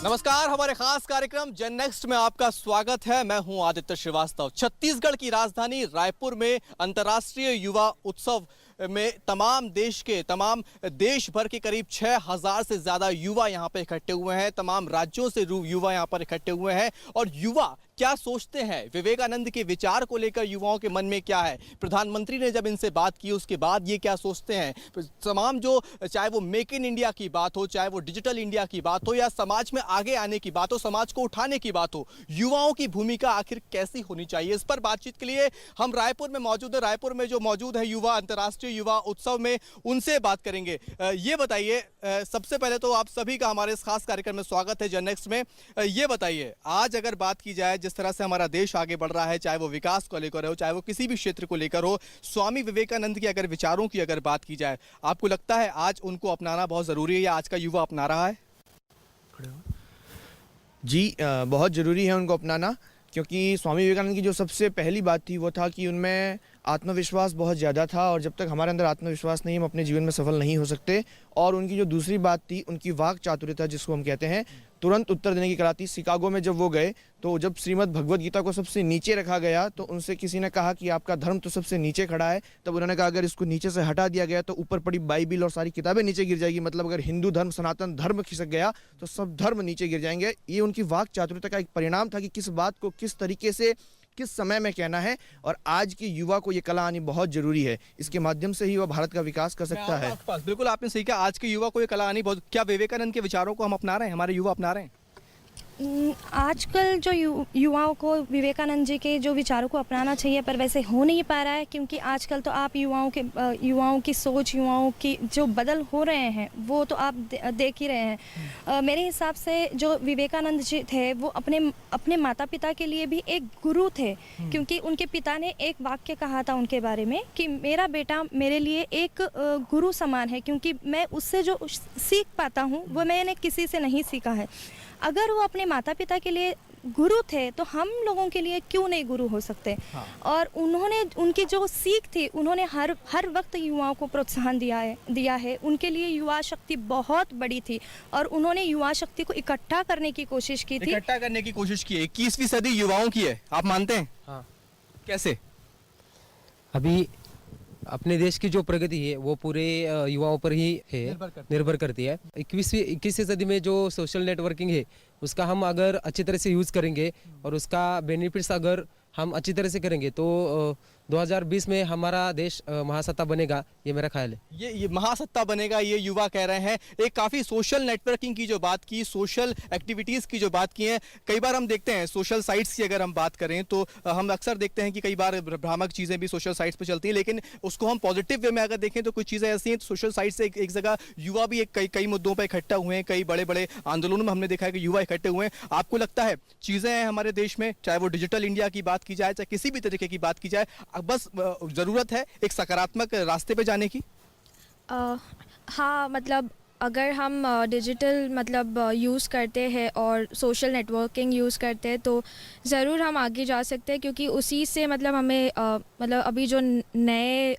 नमस्कार, हमारे खास कार्यक्रम जन नेक्स्ट में आपका स्वागत है। मैं हूं आदित्य श्रीवास्तव। छत्तीसगढ़ की राजधानी रायपुर में अंतर्राष्ट्रीय युवा उत्सव में तमाम देश भर के करीब 6000 से ज्यादा युवा यहां पर इकट्ठे हुए हैं। तमाम राज्यों से युवा यहां पर इकट्ठे हुए हैं। और युवा क्या सोचते हैं, विवेकानंद के विचार को लेकर युवाओं के मन में क्या है, प्रधानमंत्री ने जब इनसे बात की उसके बाद ये क्या सोचते हैं, तमाम जो चाहे वो मेक इन इंडिया की बात हो, चाहे वो डिजिटल इंडिया की बात हो, या समाज में आगे आने की बात हो, समाज को उठाने की बात हो, युवाओं की भूमिका आखिर कैसी होनी चाहिए, इस पर बातचीत के लिए हम रायपुर में मौजूद है। रायपुर में जो मौजूद है युवा, अंतर्राष्ट्रीय युवा उत्सव में, उनसे बात करेंगे। ये बताइए, सबसे पहले तो आप सभी का हमारे इस खास कार्यक्रम में स्वागत है जन नेक्स्ट में। ये बताइए, आज अगर बात की जाए जिस तरह से हमारा देश आगे बढ़ रहा है, चाहे वो विकास को लेकर हो, चाहे वो किसी भी क्षेत्र को लेकर हो, स्वामी विवेकानंद के अगर विचारों की अगर बात की जाए, आपको लगता है आज उनको अपनाना बहुत जरूरी है या आज का युवा अपना रहा है? जी, बहुत ज़रूरी है उनको अपनाना, क्योंकि स्वामी विवेकानंद की जो सबसे पहली बात थी वो था कि उनमें आत्मविश्वास बहुत ज़्यादा था, और जब तक हमारे अंदर आत्मविश्वास नहीं, हम अपने जीवन में सफल नहीं हो सकते। और उनकी जो दूसरी बात थी, उनकी वाक चातुर्यता, जिसको हम कहते हैं, तुरंत उत्तर देने की कला थी। शिकागो में जब वो गए तो जब श्रीमद् भगवद गीता को सबसे नीचे रखा गया तो उनसे किसी ने कहा कि आपका धर्म तो सबसे नीचे खड़ा है। तब उन्होंने कहा अगर इसको नीचे से हटा दिया गया तो ऊपर पड़ी बाइबिल और सारी किताबें नीचे गिर जाएगी। मतलब अगर हिंदू धर्म, सनातन धर्म खिसक गया तो सब धर्म नीचे गिर जाएंगे। ये उनकी वाक चातुर्यता का एक परिणाम था कि किस बात को किस तरीके से किस समय में कहना है, और आज के युवा को ये कला आनी बहुत जरूरी है। इसके माध्यम से ही वह भारत का विकास कर सकता है। बिल्कुल आपने सही कहा, आज के युवा को ये कला आनी बहुत। क्या विवेकानंद के विचारों को हम अपना रहे हैं, हमारे युवा अपना रहे हैं? आजकल जो युवाओं को विवेकानंद जी के जो विचारों को अपनाना चाहिए, पर वैसे हो नहीं पा रहा है, क्योंकि आजकल तो आप युवाओं की सोच, युवाओं की जो बदल हो रहे हैं वो तो आप देख ही रहे हैं। मेरे हिसाब से जो विवेकानंद जी थे वो अपने माता पिता के लिए भी एक गुरु थे, क्योंकि उनके पिता ने एक वाक्य कहा था उनके बारे में कि मेरा बेटा मेरे लिए एक गुरु समान है, क्योंकि मैं उससे जो सीख पाता हूँ वो मैंने किसी से नहीं सीखा है। अगर वो अपने माता पिता के लिए गुरु थे तो हम लोगों के लिए क्यों नहीं गुरु हो सकते? हाँ। और उन्होंने उनकी जो सीख थी, उन्होंने हर वक्त युवाओं को प्रोत्साहन दिया है। उनके लिए युवा शक्ति बहुत बड़ी थी और उन्होंने युवा शक्ति को इकट्ठा करने की कोशिश की थी। 21वीं सदी युवाओं की है, आप मानते हैं? हाँ। कैसे? अभी अपने देश की जो प्रगति है वो पूरे युवाओं पर ही है, निर्भर करती है। 21वीं सदी में जो सोशल नेटवर्किंग है उसका हम अगर अच्छी तरह से यूज़ करेंगे और उसका बेनिफिट्स अगर हम अच्छी तरह से करेंगे तो 2020 में हमारा देश महासत्ता बनेगा, ये मेरा ख्याल है। ये महासत्ता बनेगा, ये युवा कह रहे हैं। एक काफ़ी सोशल नेटवर्किंग की जो बात की, सोशल एक्टिविटीज़ की जो बात की है, कई बार हम देखते हैं सोशल साइट्स की अगर हम बात करें तो हम अक्सर देखते हैं कि कई बार भ्रामक चीज़ें भी सोशल साइट्स पर चलती हैं, लेकिन उसको हम पॉजिटिव वे में अगर देखें तो कुछ चीज़ें ऐसी हैं। तो सोशल साइट से एक जगह युवा भी कई मुद्दों पर इकट्ठा हुए हैं, कई बड़े बड़े आंदोलनों में हमने देखा है कि युवा इकट्ठे हुए हैं। आपको लगता है चीज़ें हैं हमारे देश में, चाहे वो डिजिटल इंडिया की बात की जाए, चाहे किसी भी तरीके की बात की जाए, बस जरूरत है एक सकारात्मक रास्ते पे जाने की? हाँ, मतलब अगर हम डिजिटल मतलब यूज़ करते हैं और सोशल नेटवर्किंग यूज़ करते हैं तो ज़रूर हम आगे जा सकते हैं, क्योंकि उसी से मतलब हमें मतलब अभी जो नए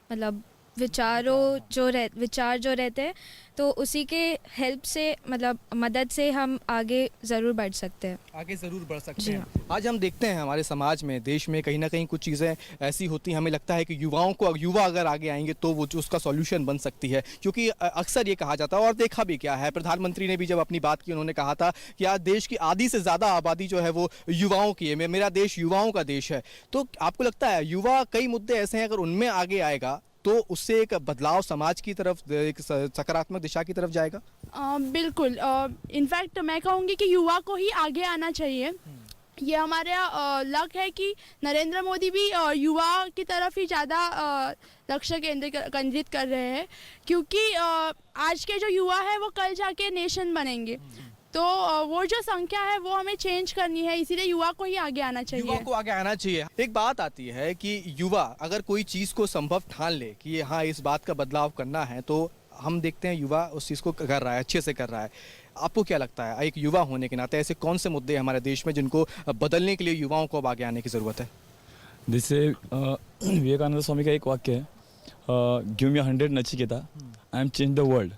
मतलब विचार जो रहते हैं तो उसी के हेल्प से मतलब मदद से हम आगे ज़रूर बढ़ सकते हैं। आज हम देखते हैं हमारे समाज में, देश में कहीं ना कहीं कुछ चीज़ें ऐसी होती हैं, हमें लगता है कि युवा अगर आगे आएंगे तो वो उसका सॉल्यूशन बन सकती है, क्योंकि अक्सर ये कहा जाता है और देखा भी क्या है, प्रधानमंत्री ने भी जब अपनी बात की उन्होंने कहा था कि आज देश की आधी से ज़्यादा आबादी जो है वो युवाओं की है, मेरा देश युवाओं का देश है। तो आपको लगता है युवा, कई मुद्दे ऐसे हैं अगर उनमें आगे आएगा तो उससे एक बदलाव समाज की तरफ, एक सकारात्मक दिशा की तरफ जाएगा? बिल्कुल। इनफैक्ट मैं कहूँगी कि युवा को ही आगे आना चाहिए। ये हमारा लक है कि नरेंद्र मोदी भी युवा की तरफ ही ज़्यादा लक्ष्य केंद्रित कर रहे हैं, क्योंकि आज के जो युवा है वो कल जाके नेशन बनेंगे। तो वो जो संख्या है वो हमें चेंज करनी है, इसीलिए युवा को ही आगे आना चाहिए। युवा को आगे आना चाहिए। एक बात आती है कि युवा अगर कोई चीज़ को संभव ठान ले कि हाँ इस बात का बदलाव करना है, तो हम देखते हैं युवा उस चीज़ को कर रहा है, अच्छे से कर रहा है। आपको क्या लगता है, एक युवा होने के नाते ऐसे कौन से मुद्दे हमारे देश में जिनको बदलने के लिए युवाओं को अब आगे आने की ज़रूरत है? जैसे विवेकानंद स्वामी का एक वाक्य है, give me 100 Nachiketa, I am change the world.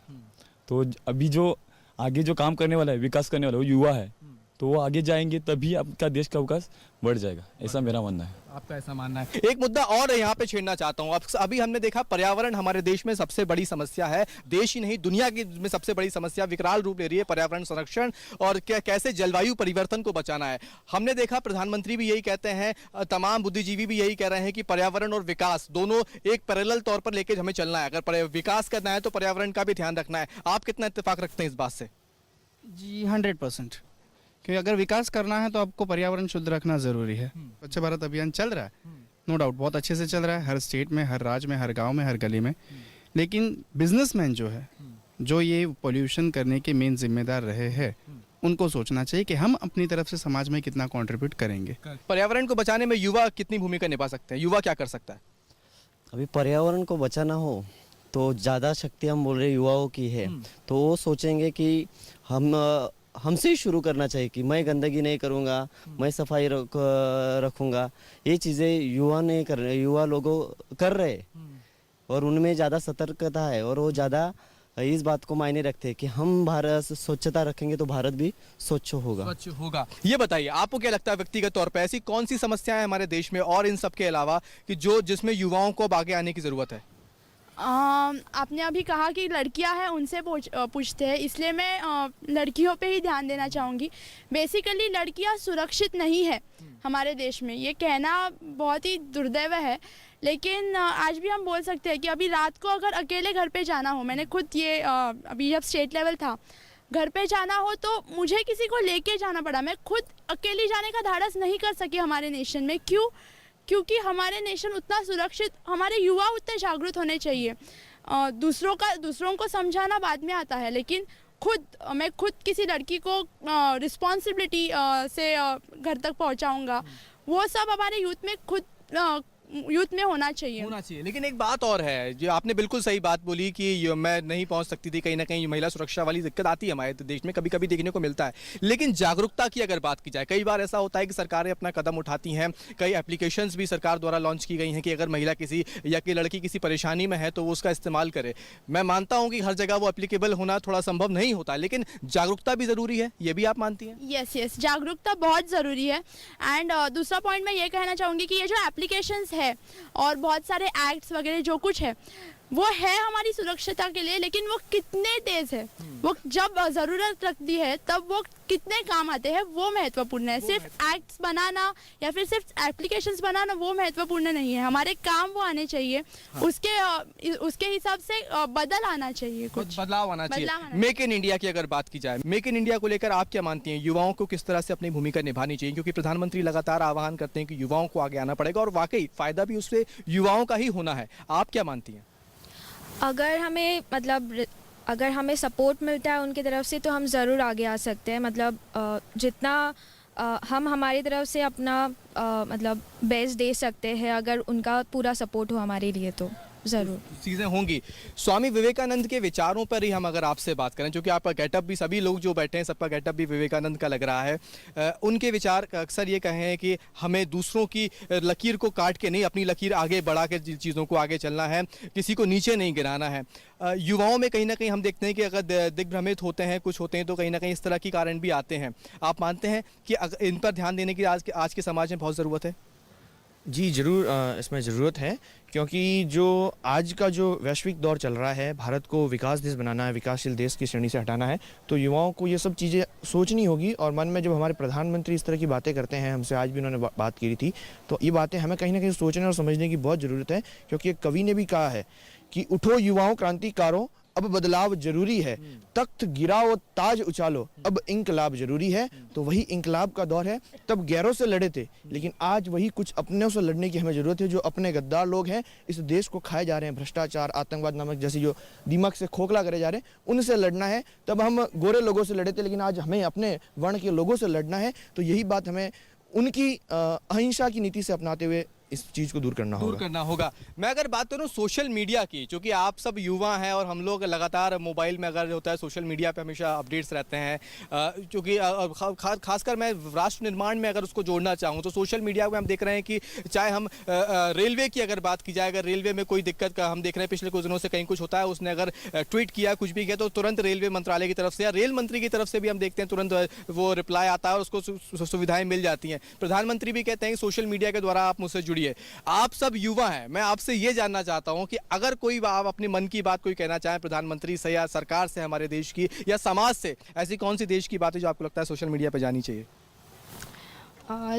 तो अभी जो आगे जो काम करने वाला है, विकास करने वाला है, वो युवा है। तो वो आगे जाएंगे तभी आपका देश का विकास बढ़ जाएगा, ऐसा मेरा मानना है। आपका ऐसा मानना है। एक मुद्दा और यहाँ पे छेड़ना चाहता हूँ। अभी हमने देखा पर्यावरण हमारे देश में सबसे बड़ी समस्या है, देश ही नहीं दुनिया की में सबसे बड़ी समस्या विकराल रूप ले रही है पर्यावरण संरक्षण और कैसे जलवायु परिवर्तन को बचाना है। हमने देखा प्रधानमंत्री भी यही कहते हैं, तमाम बुद्धिजीवी भी यही कह रहे हैं कि पर्यावरण और विकास दोनों एक पैरेलल तौर पर लेके हमें चलना है। अगर विकास करना है तो पर्यावरण का भी ध्यान रखना है। आप कितना इत्तेफाक रखते हैं इस बात से? जी 100%, क्योंकि अगर विकास करना है तो आपको पर्यावरण शुद्ध रखना ज़रूरी है। स्वच्छ भारत अभियान चल रहा है, नो डाउट बहुत अच्छे से चल रहा है, हर स्टेट में, हर राज्य में, हर गांव में, हर गली में। लेकिन बिजनेसमैन जो है, जो ये पोल्यूशन करने के मेन जिम्मेदार रहे हैं, उनको सोचना चाहिए कि हम अपनी तरफ से समाज में कितना कंट्रीब्यूट करेंगे। पर्यावरण को बचाने में युवा कितनी भूमिका निभा सकते हैं? युवा क्या कर सकता है? अभी पर्यावरण को बचाना हो तो ज़्यादा शक्ति हम बोल रहे युवाओं की है, तो वो सोचेंगे कि हमसे ही शुरू करना चाहिए कि मैं गंदगी नहीं करूँगा, मैं सफाई रखूँगा। ये चीज़ें युवा नहीं कर रहे, युवा लोगों कर रहे और उनमें ज़्यादा सतर्कता है और वो ज़्यादा इस बात को मायने रखते हैं कि हम भारत स्वच्छता रखेंगे तो भारत भी स्वच्छ होगा। स्वच्छ होगा। ये बताइए आपको क्या लगता है व्यक्तिगत तौर पर ऐसी कौन सी समस्याएं हैं हमारे देश में और इन सब के अलावा कि जिसमें युवाओं को अब आगे आने की ज़रूरत है? आपने अभी कहा कि लड़कियां हैं उनसे पूछते हैं, इसलिए मैं लड़कियों पे ही ध्यान देना चाहूँगी। बेसिकली लड़कियां सुरक्षित नहीं है हमारे देश में, ये कहना बहुत ही दुर्दैव है, लेकिन आज भी हम बोल सकते हैं कि अभी रात को अगर अकेले घर पे जाना हो, मैंने खुद ये अभी जब स्टेट लेवल था, घर पे जाना हो तो मुझे किसी को लेके जाना पड़ा, मैं खुद अकेली जाने का धाड़स नहीं कर सकी हमारे नेशन में। क्योंकि हमारे नेशन उतना सुरक्षित, हमारे युवा उतने जागरूक होने चाहिए। दूसरों को समझाना बाद में आता है, लेकिन मैं खुद किसी लड़की को रिस्पॉन्सिबिलिटी से घर तक पहुंचाऊंगा, वो सब हमारे यूथ में होना चाहिए। लेकिन एक बात और है, जो आपने बिल्कुल सही बात बोली कि मैं नहीं पहुंच सकती थी, कहीं ना कहीं महिला सुरक्षा वाली दिक्कत आती है हमारे देश में, कभी कभी देखने को मिलता है। लेकिन जागरूकता की अगर बात की जाए, कई बार ऐसा होता है कि सरकारें अपना कदम उठाती हैं, कई एप्लीकेशंस भी सरकार द्वारा लॉन्च की गई हैं कि अगर महिला किसी या कि लड़की किसी परेशानी में है तो वो उसका इस्तेमाल करे। मैं मानता हूँ कि हर जगह वो एप्लीकेबल होना थोड़ा संभव नहीं होता, लेकिन जागरूकता भी ज़रूरी है, ये भी आप मानती हैं? यस, जागरूकता बहुत ज़रूरी है। एंड दूसरा पॉइंट मैं ये कहना चाहूँगी कि ये जो एप्लीकेशंस है और बहुत सारे एक्ट्स वगैरह जो कुछ है, वो है हमारी सुरक्षता के लिए, लेकिन वो कितने तेज है, वो जब ज़रूरत लगती है तब वो कितने काम आते हैं, वो महत्वपूर्ण है। सिर्फ एक्ट्स बनाना या फिर सिर्फ एप्लीकेशंस बनाना वो महत्वपूर्ण नहीं है, हमारे काम वो आने चाहिए। हाँ। उसके हिसाब से बदल आना चाहिए, कुछ बदलाव आना चाहिए। मेक इन इंडिया की अगर बात की जाए, मेक इन इंडिया को लेकर आप क्या मानती हैं? युवाओं को किस तरह से अपनी भूमिका निभानी चाहिए? क्योंकि प्रधानमंत्री लगातार आह्वान करते हैं कि युवाओं को आगे आना पड़ेगा और वाकई फायदा भी उससे युवाओं का ही होना है। आप क्या मानती हैं? अगर हमें सपोर्ट मिलता है उनकी तरफ से तो हम ज़रूर आगे आ सकते हैं। जितना हम हमारी तरफ से अपना बेस्ट दे सकते हैं, अगर उनका पूरा सपोर्ट हो हमारे लिए तो ज़रूर चीज़ें होंगी। स्वामी विवेकानंद के विचारों पर ही हम अगर आपसे बात करें, क्योंकि आपका गेटअप भी, सभी लोग जो बैठे हैं सबका गेटअप भी विवेकानंद का लग रहा है, उनके विचार अक्सर ये कहे हैं कि हमें दूसरों की लकीर को काट के नहीं, अपनी लकीर आगे बढ़ा के चीज़ों को आगे चलना है, किसी को नीचे नहीं गिराना है। युवाओं में कहीं ना कहीं हम देखते हैं कि अगर दिग्भ्रमित होते हैं, कुछ होते हैं, तो कहीं ना कहीं इस तरह के कारण भी आते हैं। आप मानते हैं कि इन पर ध्यान देने की आज के समाज में बहुत ज़रूरत है? जी ज़रूर, इसमें ज़रूरत है, क्योंकि जो आज का जो वैश्विक दौर चल रहा है, भारत को विकास देश बनाना है, विकासशील देश की श्रेणी से हटाना है, तो युवाओं को ये सब चीज़ें सोचनी होगी। और मन में जब हमारे प्रधानमंत्री इस तरह की बातें करते हैं, हमसे आज भी उन्होंने बात की थी, तो ये बातें हमें कहीं ना कहीं सोचने और समझने की बहुत ज़रूरत है। क्योंकि एक कवि ने भी कहा है कि उठो युवाओं क्रांतिकारों, अब बदलाव जरूरी है, तख्त गिराओ ताज उछालो, अब इंकलाब जरूरी है। तो वही इंकलाब का दौर है। तब गैरों से लड़े थे, लेकिन आज वही कुछ अपनों से लड़ने की हमें जरूरत है। जो अपने गद्दार लोग हैं, इस देश को खाए जा रहे हैं, भ्रष्टाचार, आतंकवाद नामक जैसी जो दिमाग से खोखला करे जा रहे हैं, उनसे लड़ना है। तब हम गोरे लोगों से लड़े थे, लेकिन आज हमें अपने वर्ण के लोगों से लड़ना है। तो यही बात हमें उनकी अहिंसा की नीति से अपनाते हुए इस चीज़ को दूर करना दूर होगा। करना होगा। मैं अगर बात करूं सोशल मीडिया की, क्योंकि आप सब युवा हैं और हम लोग लगातार मोबाइल में अगर होता है सोशल मीडिया पे हमेशा अपडेट्स रहते हैं, क्योंकि खासकर मैं राष्ट्र निर्माण में अगर उसको जोड़ना चाहूँ तो सोशल मीडिया को हम देख रहे हैं कि चाहे हम रेलवे की अगर बात की जाए, अगर रेलवे में कोई दिक्कत का हम देख रहे हैं पिछले कुछ दिनों से कहीं कुछ होता है, उसने अगर ट्वीट किया कुछ भी किया तो तुरंत रेलवे मंत्रालय की तरफ से या रेल मंत्री की तरफ से भी हम देखते हैं तुरंत वो रिप्लाई आता है और उसको सुविधाएं मिल जाती हैं। प्रधानमंत्री भी कहते हैं कि सोशल मीडिया के द्वारा आप मुझसे जुड़िए। आप सब युवा हैं, मैं आपसे ये जानना चाहता हूं कि अगर कोई आप अपने मन की बात कोई कहना चाहें प्रधानमंत्री से या सरकार से, हमारे देश की या समाज से, ऐसी कौन सी देश की बात है जो आपको लगता है सोशल मीडिया पे जानी चाहिए?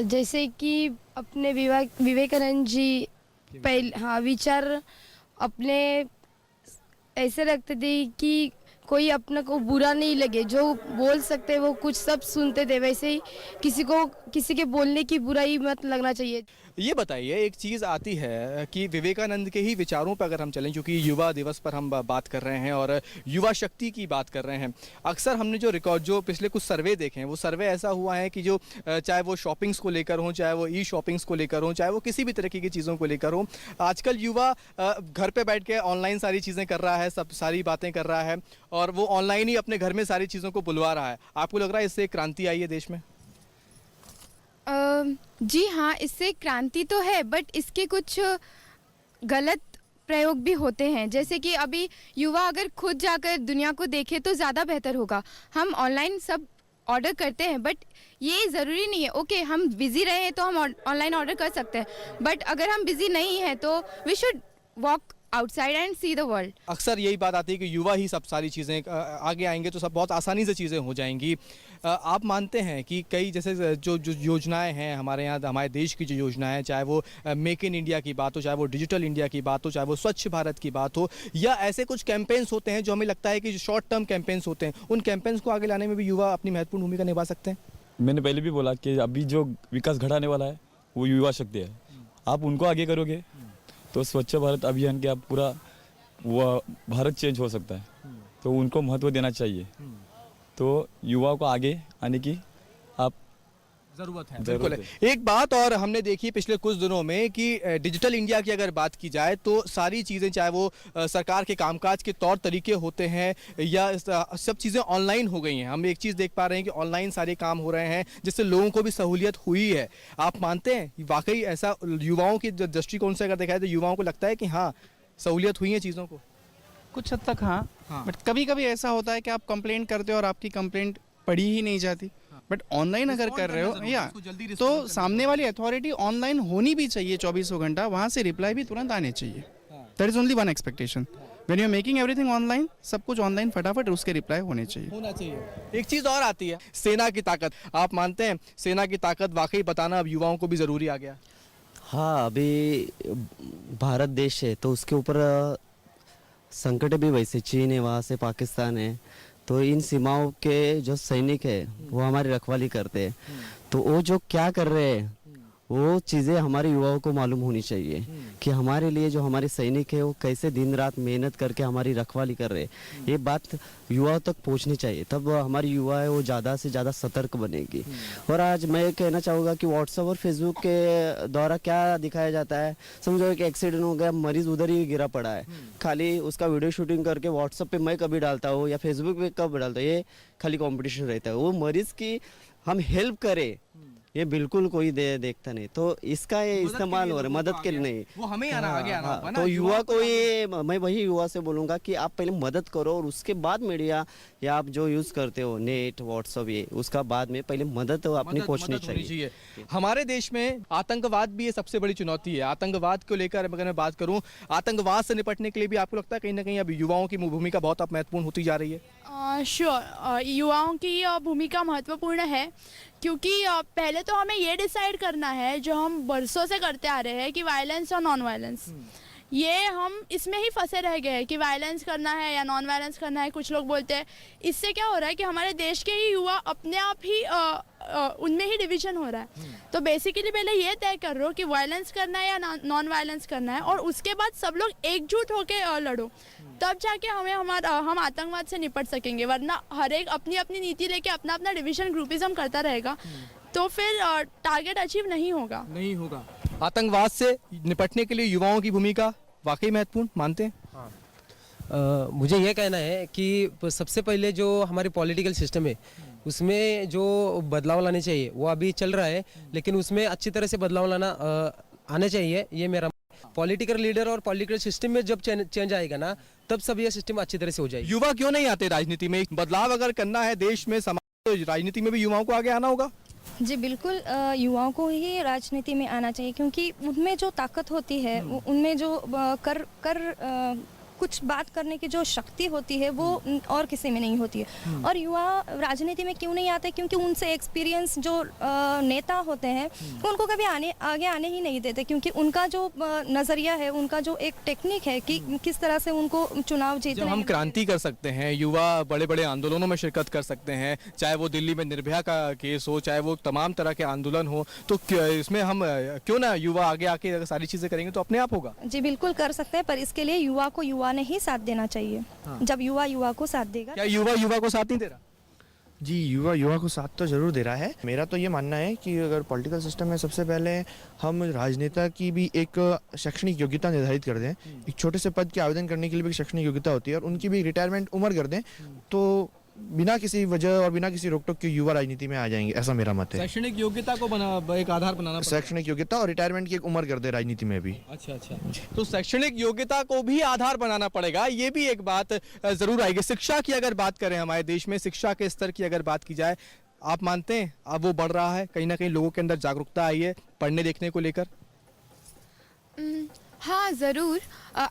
जैसे कि अपने विवेकानंद जी पहले विचार अपने ऐसे रखते थे कि कोई अपने को बुरा नहीं लगे, जो बोल सकते वो कुछ सब सुनते थे, वैसे ही किसी के बोलने की बुराई मत लगना चाहिए। ये बताइए, एक चीज़ आती है कि विवेकानंद के ही विचारों पर अगर हम चलें, क्योंकि युवा दिवस पर हम बात कर रहे हैं और युवा शक्ति की बात कर रहे हैं, अक्सर हमने जो पिछले कुछ सर्वे देखे हैं वो सर्वे ऐसा हुआ है कि जो चाहे वो शॉपिंग्स को लेकर हो, चाहे वो ई शॉपिंग्स को लेकर हो, चाहे वो किसी भी तरीके की चीज़ों को लेकर हो, आजकल युवा घर पे बैठ के ऑनलाइन सारी चीज़ें कर रहा है, सब सारी बातें कर रहा है और वो ऑनलाइन ही अपने घर में सारी चीज़ों को बुलवा रहा है। आपको लग रहा है इससे क्रांति आई है देश में? जी हाँ, इससे क्रांति तो है, बट इसके कुछ गलत प्रयोग भी होते हैं। जैसे कि अभी युवा अगर खुद जाकर दुनिया को देखे तो ज़्यादा बेहतर होगा। हम ऑनलाइन सब ऑर्डर करते हैं, बट ये ज़रूरी नहीं है। ओके, हम बिज़ी रहे हैं तो हम ऑनलाइन ऑर्डर कर सकते हैं, बट अगर हम बिज़ी नहीं हैं तो we should walk outside and see the world. अक्सर यही बात आती है कि युवा ही सब सारी चीज़ें आगे आएंगे तो सब बहुत आसानी से चीज़ें हो जाएंगी। आप मानते हैं कि कई जैसे जो योजनाएं हैं हमारे यहाँ, हमारे देश की जो योजनाएं, चाहे वो मेक इन इंडिया की बात हो, चाहे वो डिजिटल इंडिया की बात हो, चाहे वो स्वच्छ भारत की बात हो, या ऐसे कुछ कैंपेन्स होते हैं जो हमें लगता है कि जो शॉर्ट टर्म कैंपेन्स होते हैं, उन कैंपेन्स को आगे लाने में भी युवा अपनी महत्वपूर्ण भूमिका निभा सकते हैं? मैंने पहले भी बोला कि अभी जो विकास घटाने वाला है वो युवा शक्ति है। आप उनको आगे करोगे तो स्वच्छ भारत अभियान के आप पूरा वो भारत चेंज हो सकता है, तो उनको महत्व देना चाहिए। तो युवाओं को आगे आने की आप ज़रूरत है, बिल्कुल है। एक बात और हमने देखी पिछले कुछ दिनों में कि डिजिटल इंडिया की अगर बात की जाए तो सारी चीज़ें, चाहे वो सरकार के कामकाज के तौर तरीके होते हैं या सब चीज़ें ऑनलाइन हो गई हैं। हम एक चीज़ देख पा रहे हैं कि ऑनलाइन सारे काम हो रहे हैं जिससे लोगों को भी सहूलियत हुई है। आप मानते हैं कि वाकई ऐसा युवाओं के दृष्टिकोण से अगर देखा जाए तो युवाओं को लगता है कि हाँ सहूलियत हुई है चीज़ों को? कुछ हद तक हाँ, बट कभी कभी ऐसा होता है कि आप कंप्लेंट करते हो और आपकी कंप्लेंट पढ़ी ही नहीं जाती। बट ऑनलाइन अगर कर रहे हो या तो सामने वाली अथॉरिटी ऑनलाइन होनी भी चाहिए 24 घंटा, वहाँ से रिप्लाई भी तुरंत आने चाहिए। That is only one expectation when you are making everything online, सब कुछ ऑनलाइन फटाफट उसके रिप्लाई होने चाहिए। एक चीज़ और आती है, सेना की ताकत। आप मानते हैं सेना की ताकत वाकई बताना अब युवाओं को भी ज़रूरी आ गया? हाँ, अभी भारत देश है तो उसके ऊपर संकट भी वैसे चीन है, वहाँ से पाकिस्तान है, तो इन सीमाओं के जो सैनिक है वो हमारी रखवाली करते हैं। तो वो जो क्या कर रहे हैं वो चीज़ें हमारे युवाओं को मालूम होनी चाहिए कि हमारे लिए जो हमारे सैनिक है वो कैसे दिन रात मेहनत करके हमारी रखवाली कर रहे हैं। ये बात युवाओं तक पहुंचनी चाहिए, तब हमारी युवा है वो ज़्यादा से ज़्यादा सतर्क बनेगी। और आज मैं कहना चाहूँगा कि व्हाट्सएप और फेसबुक के द्वारा क्या दिखाया जाता है, समझो एक एक्सीडेंट हो गया, मरीज उधर ही गिरा पड़ा है, खाली उसका वीडियो शूटिंग करके व्हाट्सएप पे मैं कभी डालता हूँ या फेसबुक पे कब डालता हूँ, ये खाली कॉम्पिटिशन रहता है। वो मरीज की हम हेल्प करें ये बिल्कुल कोई देखता नहीं, तो इसका ये इस्तेमाल हो रहा है मदद के लिए नहीं, वो हमें आगे आना होगा ना। तो युवा को ये मैं वही युवा से बोलूंगा कि आप पहले मदद करो और उसके बाद मीडिया या आप जो यूज करते हो नेट व्हाट्सएप ये उसका बाद में पहले मदद अपनी पहुंचनी चाहिए। हमारे देश में आतंकवाद भी ये सबसे बड़ी चुनौती है। आतंकवाद को लेकर अगर मैं बात करूं, आतंकवाद से निपटने के लिए भी आपको लगता है कहीं ना कहीं अब युवाओं की भूमिका बहुत अब महत्वपूर्ण होती जा रही है? श्योर, युवाओं की भूमिका महत्वपूर्ण है, क्योंकि पहले तो हमें ये डिसाइड करना है जो हम बरसों से करते आ रहे हैं कि वायलेंस और नॉन वायलेंस, ये हम इसमें ही फंसे रह गए हैं कि वायलेंस करना है या नॉन वायलेंस करना है। कुछ लोग बोलते हैं, इससे क्या हो रहा है कि हमारे देश के ही युवा अपने आप ही उनमें ही डिवीजन हो रहा है। तो बेसिकली पहले ये तय कर लो कि वायलेंस करना है या नॉन वायलेंस करना है, और उसके बाद सब लोग एकजुट होकर लड़ो, तब जाके हम आतंकवाद से निपट सकेंगे। वरना हर एक अपनी अपनी नीति लेके अपना अपना डिवीजन ग्रुपिज्म करता रहेगा तो फिर टारगेट अचीव नहीं होगा। आतंकवाद से निपटने के लिए युवाओं की भूमिका वाकई महत्वपूर्ण मानते हैं? मुझे ये कहना है कि सबसे पहले जो हमारी पॉलिटिकल सिस्टम है उसमें जो बदलाव लाने चाहिए वो अभी चल रहा है, लेकिन उसमें अच्छी तरह से बदलाव लाना आना चाहिए। ये मेरा पॉलिटिकल लीडर और पॉलिटिकल सिस्टम में जब चेंज आएगा ना, तब सब ये सिस्टम अच्छी तरह से हो जाएगी। युवा क्यों नहीं आते राजनीति में? बदलाव अगर करना है देश में, समाज, तो राजनीति में भी युवाओं को आगे आना होगा। जी बिल्कुल, युवाओं को ही राजनीति में आना चाहिए क्योंकि उनमें जो ताकत होती है, उनमें जो कुछ बात करने की जो शक्ति होती है वो और किसी में नहीं होती है। और युवा राजनीति में क्यों नहीं आते? क्योंकि उनसे एक्सपीरियंस जो नेता होते हैं उनको कभी आगे आने ही नहीं देते, क्योंकि उनका जो नज़रिया है, उनका जो एक टेक्निक है कि किस तरह से उनको चुनाव जब जीतना हम है। क्रांति कर सकते हैं, युवा बड़े बड़े आंदोलनों में शिरकत कर सकते हैं, चाहे वो दिल्ली में निर्भया का केस हो, चाहे वो तमाम तरह के आंदोलन हो, तो इसमें हम क्यों ना युवा आगे आके अगर सारी चीज़ें करेंगे तो अपने आप होगा। जी बिल्कुल कर सकते हैं, पर इसके लिए युवा को युवा ने ही साथ देना चाहिए। जब युवा को साथ देगा। क्या युवा को साथ नहीं दे रहा? जी, युवा को साथ तो ज़रूर दे रहा है। मेरा तो ये मानना है कि अगर पॉलिटिकल सिस्टम में सबसे पहले हम राजनेता की भी एक शैक्षणिक योग्यता निर्धारित कर दें, एक छोटे से पद के आवेदन करने के लिए भी एक शैक्षणिक योग्यता होती है, और उनकी भी रिटायरमेंट उम्र कर दें, तो बिना किसी वजह और बिना किसी रोक टोक के युवा राजनीति में आ जाएंगे, ऐसा मेरा मत है। शैक्षणिक योग्यता को एक आधार बनाना पड़ेगा। शैक्षणिक योग्यता और रिटायरमेंट की एक उम्र कर दे राजनीति में भी। अच्छा, तो शैक्षणिक योग्यता को भी आधार बनाना पड़ेगा, ये भी एक बात जरूर आएगी। शिक्षा की अगर बात करें, हमारे देश में शिक्षा के स्तर की अगर बात की जाए, आप मानते हैं अब वो बढ़ रहा है? कहीं ना कहीं लोगों के अंदर जागरूकता आई है पढ़ने लिखने को लेकर? हाँ ज़रूर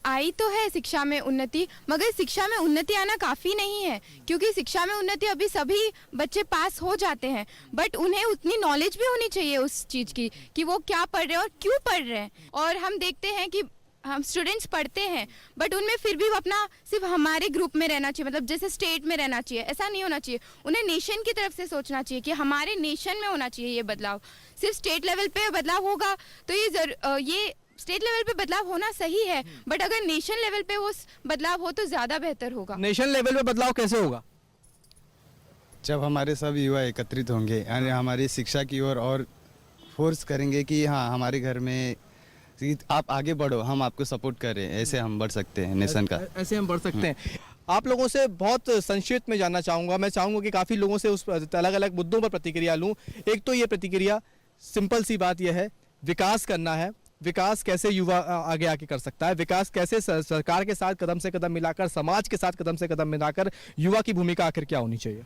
आई तो है शिक्षा में उन्नति, मगर शिक्षा में उन्नति आना काफ़ी नहीं है, क्योंकि शिक्षा में उन्नति अभी सभी बच्चे पास हो जाते हैं, बट उन्हें उतनी नॉलेज भी होनी चाहिए उस चीज़ की कि वो क्या पढ़ रहे हैं और क्यों पढ़ रहे हैं। और हम देखते हैं कि हम स्टूडेंट्स पढ़ते हैं, बट उनमें फिर भी वो अपना सिर्फ हमारे ग्रुप में रहना चाहिए, मतलब जैसे स्टेट में रहना चाहिए, ऐसा नहीं होना चाहिए। उन्हें नेशन की तरफ से सोचना चाहिए कि हमारे नेशन में होना चाहिए ये बदलाव। सिर्फ स्टेट लेवल पे बदलाव होगा तो ये स्टेट लेवल पे बदलाव होना सही है, बट अगर नेशन लेवल पे वो बदलाव हो तो ज़्यादा बेहतर होगा। नेशन लेवल पे बदलाव कैसे होगा? जब हमारे सब युवा एकत्रित होंगे, यानी हमारी शिक्षा की ओर और फोर्स करेंगे कि हाँ हमारे घर में आप आगे बढ़ो, हम आपको सपोर्ट करें, ऐसे हम बढ़ सकते हैं नेशन का। ऐसे हम बढ़ सकते हैं। आप लोगों से बहुत संक्षिप्त में जानना चाहूँगा, मैं चाहूँगा कि काफ़ी लोगों से उस अलग अलग मुद्दों पर प्रतिक्रिया लूँ। एक तो ये प्रतिक्रिया, सिंपल सी बात यह है, विकास करना है, विकास कैसे युवा आगे आके कर सकता है, विकास कैसे सरकार के साथ कदम से कदम मिलाकर, समाज के साथ कदम से कदम मिलाकर, युवा की भूमिका आखिर क्या होनी चाहिए?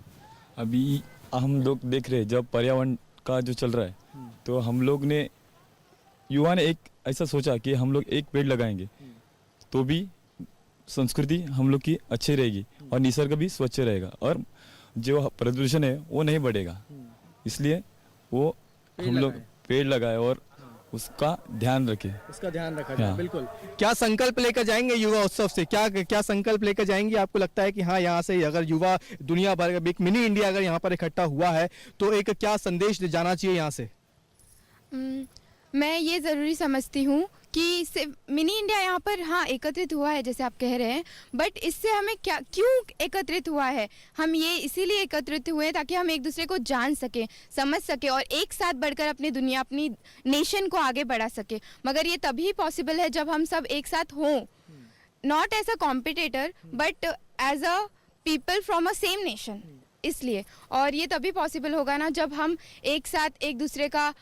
अभी हम लोग देख रहे हैं जब पर्यावरण का जो चल रहा है, तो हम लोग ने युवा ने एक ऐसा सोचा कि हम लोग एक पेड़ लगाएंगे तो भी संस्कृति हम लोग की अच्छी रहेगी और निसर्ग भी स्वच्छ रहेगा और जो प्रदूषण है वो नहीं बढ़ेगा। इसलिए वो हम लोग पेड़ लगाए और उसका ध्यान रखें। उसका ध्यान रखा जाए, बिल्कुल। क्या संकल्प लेकर जाएंगे युवा उत्सव से? क्या संकल्प लेकर जाएंगे? आपको लगता है कि हाँ, यहाँ से अगर युवा दुनिया भर एक मिनी इंडिया अगर यहाँ पर इकट्ठा हुआ है तो एक क्या संदेश जाना चाहिए यहाँ से? मैं ये ज़रूरी समझती हूँ कि सिर्फ मिनी इंडिया यहाँ पर हाँ एकत्रित हुआ है जैसे आप कह रहे हैं, बट इससे हमें क्यों एकत्रित हुआ है? हम ये इसीलिए एकत्रित हुए हैं ताकि हम एक दूसरे को जान सकें, समझ सकें और एक साथ बढ़कर अपनी दुनिया, अपनी नेशन को आगे बढ़ा सके। मगर ये तभी पॉसिबल है जब हम सब एक साथ हों, not as a competitor but as a people from a same nation. इसलिए और ये तभी पॉसिबल होगा ना जब हम एक साथ एक दूसरे का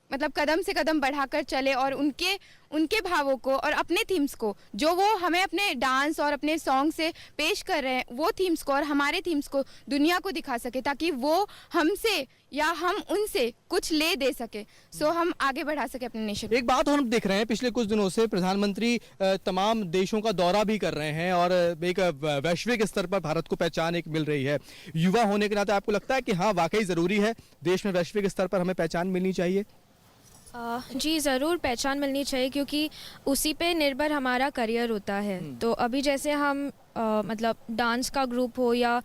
मतलब कदम से कदम बढ़ाकर चले और उनके भावों को और अपने थीम्स को जो वो हमें अपने डांस और अपने सॉन्ग से पेश कर रहे हैं, वो थीम्स को और हमारे थीम्स को दुनिया को दिखा सके ताकि वो हमसे या हम उनसे कुछ ले दे सके, सो हम आगे बढ़ा सके अपने नेशन। एक बात हम देख रहे हैं, पिछले कुछ दिनों से प्रधानमंत्री तमाम देशों का दौरा भी कर रहे हैं और एक वैश्विक स्तर पर भारत को पहचान एक मिल रही है। युवा होने के नाते आपको लगता है कि हाँ वाकई ज़रूरी है देश में वैश्विक स्तर पर हमें पहचान मिलनी चाहिए? जी ज़रूर पहचान मिलनी चाहिए, क्योंकि उसी पे निर्भर हमारा करियर होता है। तो अभी जैसे हम मतलब डांस का ग्रुप हो या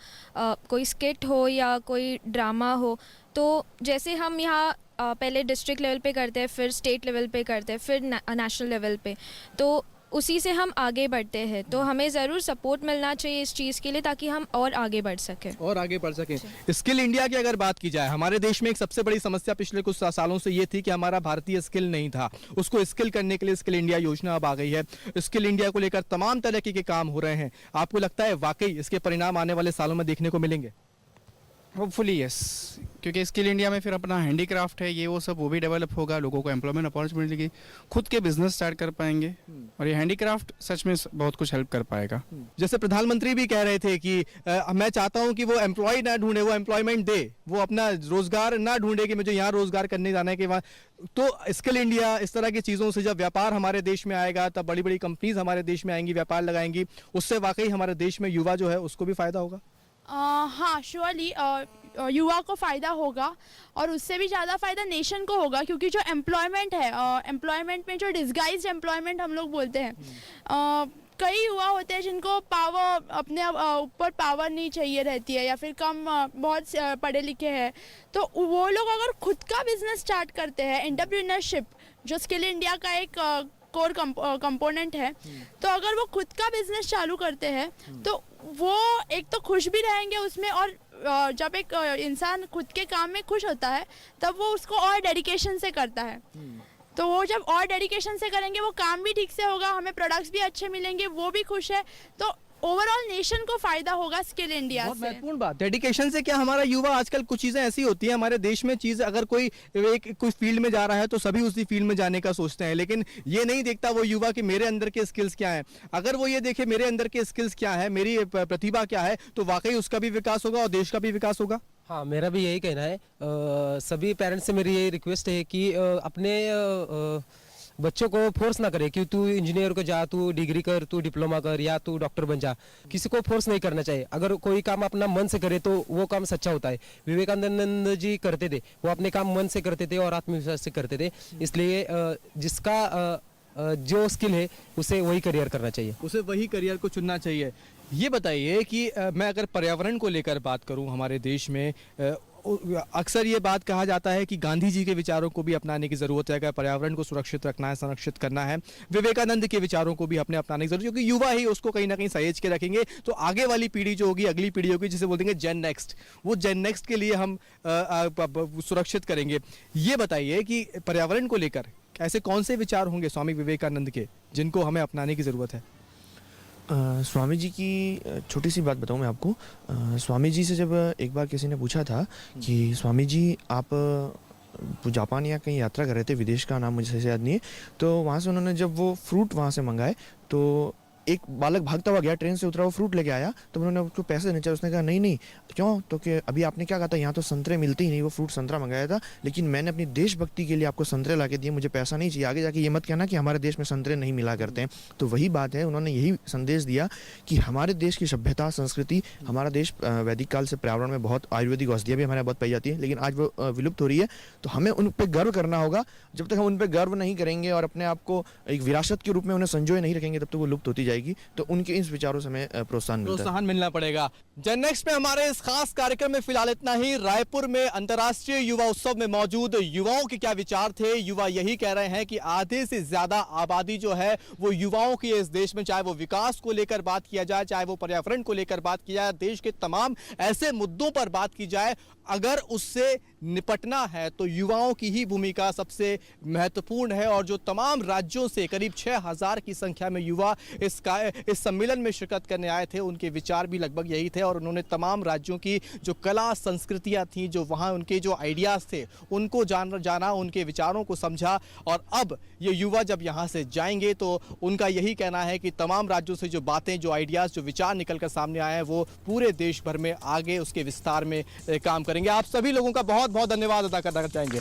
कोई स्किट हो या कोई ड्रामा हो, तो जैसे हम यहाँ पहले डिस्ट्रिक्ट लेवल पे करते हैं, फिर स्टेट लेवल पे करते हैं, फिर नेशनल लेवल पे, तो उसी से हम आगे बढ़ते हैं। तो हमें ज़रूर सपोर्ट मिलना चाहिए इस चीज़ के लिए, ताकि हम और आगे बढ़ सकें। और आगे बढ़ सकें। स्किल इंडिया की अगर बात की जाए, हमारे देश में एक सबसे बड़ी समस्या पिछले कुछ सालों से ये थी कि हमारा भारतीय स्किल नहीं था। उसको स्किल करने के लिए स्किल इंडिया योजना अब आ गई है। स्किल इंडिया को लेकर तमाम तरह के काम हो रहे हैं। आपको लगता है वाकई इसके परिणाम आने वाले सालों में देखने को मिलेंगे? होपफुली यस, क्योंकि स्किल इंडिया में फिर अपना हैंडीक्राफ्ट है ये वो सब वो भी डेवलप होगा, लोगों को एम्प्लॉयमेंट अपॉर्चुनिटी मिलेगी, खुद के बिजनेस स्टार्ट कर पाएंगे और ये हैंडीक्राफ्ट सच में बहुत कुछ हेल्प कर पाएगा। जैसे प्रधानमंत्री भी कह रहे थे कि मैं चाहता हूं कि वो एम्प्लॉय ना ढूंढे, वो एम्प्लॉयमेंट दे, वो अपना रोजगार ना ढूंढे कि मुझे यहाँ रोजगार करने जाना है कि वहाँ। तो स्किल इंडिया इस तरह की चीज़ों से जब व्यापार हमारे देश में आएगा, तब बड़ी बड़ी कंपनीज हमारे देश में आएंगी, व्यापार लगाएंगी, उससे वाकई हमारे देश में युवा जो है उसको भी फायदा होगा। हाँ श्योरली युवा को फ़ायदा होगा और उससे भी ज़्यादा फ़ायदा नेशन को होगा, क्योंकि जो एम्प्लॉयमेंट है, एम्प्लॉयमेंट में जो डिस्गाइज्ड एम्प्लॉयमेंट हम लोग बोलते हैं, कई युवा होते हैं जिनको पावर अपने ऊपर पावर नहीं चाहिए रहती है या फिर कम बहुत पढ़े लिखे हैं, तो वो लोग अगर खुद का बिजनेस स्टार्ट करते हैं, एंटरप्रेन्योरशिप जो स्किल इंडिया का एक कोर कंपोनेंट है, तो अगर वो खुद का बिजनेस चालू करते हैं तो वो एक तो खुश भी रहेंगे उसमें, और जब एक इंसान खुद के काम में खुश होता है तब वो उसको और डेडिकेशन से करता है। तो वो जब और डेडिकेशन से करेंगे वो काम भी ठीक से होगा, हमें प्रोडक्ट्स भी अच्छे मिलेंगे, वो भी खुश है, तो ओवरऑल नेशन को फायदा होगा स्किल इंडिया बहुत से। महत्वपूर्ण बात, डेडिकेशन से क्या हमारा युवा आजकल कुछ चीज़ें ऐसी होती हैं हमारे देश में, चीज़ अगर कोई फील्ड में जा रहा है तो सभी उसी फील्ड में जाने का सोचते हैं, लेकिन ये नहीं देखता वो युवा कि मेरे अंदर के स्किल्स क्या हैं। अगर वो ये देखे मेरे अंदर के स्किल्स क्या है, मेरी प्रतिभा क्या है, तो वाकई उसका भी विकास होगा और देश का भी विकास होगा। हाँ, मेरा भी यही कहना है। सभी पेरेंट्स से मेरी यही रिक्वेस्ट है कि अपने बच्चों को फोर्स ना करे कि तू इंजीनियर को जा, तू डिग्री कर, तू डिप्लोमा कर या तू डॉक्टर बन जा। किसी को फोर्स नहीं करना चाहिए। अगर कोई काम अपना मन से करे तो वो काम सच्चा होता है। विवेकानंद जी करते थे, वो अपने काम मन से करते थे और आत्मविश्वास से करते थे। इसलिए जिसका जो स्किल है उसे वही करियर करना चाहिए, उसे वही करियर को चुनना चाहिए। ये बताइए कि मैं अगर पर्यावरण को लेकर बात करूं, हमारे देश में अक्सर ये बात कहा जाता है कि गांधी जी के विचारों को भी अपनाने की ज़रूरत है। अगर पर्यावरण को सुरक्षित रखना है, संरक्षित करना है, विवेकानंद के विचारों को भी अपने अपनाने की जरूरत है, क्योंकि युवा ही उसको कहीं ना कहीं सहेज के रखेंगे। तो आगे वाली पीढ़ी जो होगी, अगली पीढ़ी होगी, जिसे बोलेंगे जेन नेक्स्ट, वो जेन नेक्स्ट के लिए हम सुरक्षित करेंगे। ये बताइए कि पर्यावरण को लेकर ऐसे कौन से विचार होंगे स्वामी विवेकानंद के जिनको हमें अपनाने की ज़रूरत है? स्वामी जी की छोटी सी बात बताऊं मैं आपको। स्वामी जी से जब एक बार किसी ने पूछा था कि स्वामी जी आप जापान या कहीं यात्रा कर रहे थे, विदेश का नाम मुझे सही से याद नहीं है, तो वहाँ से उन्होंने जब वो फ्रूट वहाँ से मंगाए तो एक बालक भागता हुआ गया, ट्रेन से उतरा, वो फ्रूट लेके आया, तो उन्होंने उसको पैसे देने चाहिए। उसने कहा नहीं नहीं, क्यों? तो कि अभी आपने क्या कहा था, यहाँ तो संतरे मिलते ही नहीं, वो फ्रूट संतरा मंगाया था, लेकिन मैंने अपनी देशभक्ति के लिए आपको संतरे ला के दिए, मुझे पैसा नहीं चाहिए। आगे जाके ये मत कहना कि हमारे देश में संतरे नहीं मिला करते हैं। तो वही बात है, उन्होंने यही संदेश दिया कि हमारे देश की सभ्यता, संस्कृति, हमारा देश वैदिक काल से पर्यावरण में बहुत आयुर्वेदिक औषधियाँ भी हमारे यहाँ बहुत पाई जाती है, लेकिन आज वो विलुप्त हो रही है। तो हमें उन पर गर्व करना होगा। जब तक हम उन पर गर्व नहीं करेंगे और अपने आप को एक विरासत के रूप में उन्हें संजोए नहीं रखेंगे, तब तक वो लुप्त होती जाएगी। तो उनके इन विचारों से हमें प्रोत्साहन मिलना पड़ेगा। जन नेक्स्ट में हमारे इस खास कार्यक्रम में फिलहाल इतना ही। रायपुर में अंतर्राष्ट्रीय युवा उत्सव में मौजूद युवाओं के क्या विचार थे? युवा यही कह रहे हैं कि आधे से ज्यादा आबादी जो है वो युवाओं की इस देश में, चाहे वो विकास को लेकर बात किया जाए, चाहे वो पर्यावरण को लेकर बात किया जाए, देश के तमाम ऐसे मुद्दों पर बात की जाए, अगर उससे निपटना है तो युवाओं की ही भूमिका सबसे महत्वपूर्ण है। और जो तमाम राज्यों से करीब 6000 की संख्या में युवा इस सम्मेलन में शिरकत करने आए थे, उनके विचार भी लगभग यही थे। और उन्होंने तमाम राज्यों की जो कला संस्कृतियां थी, जो वहाँ उनके जो आइडियाज़ थे, उनको जाना, उनके विचारों को समझा। और अब ये युवा जब यहाँ से जाएंगे तो उनका यही कहना है कि तमाम राज्यों से जो बातें, जो आइडियाज़, जो विचार निकल कर सामने आए हैं, वो पूरे देश भर में आगे उसके विस्तार में काम करेंगे। आप सभी लोगों का बहुत बहुत धन्यवाद अदा करना चाहेंगे।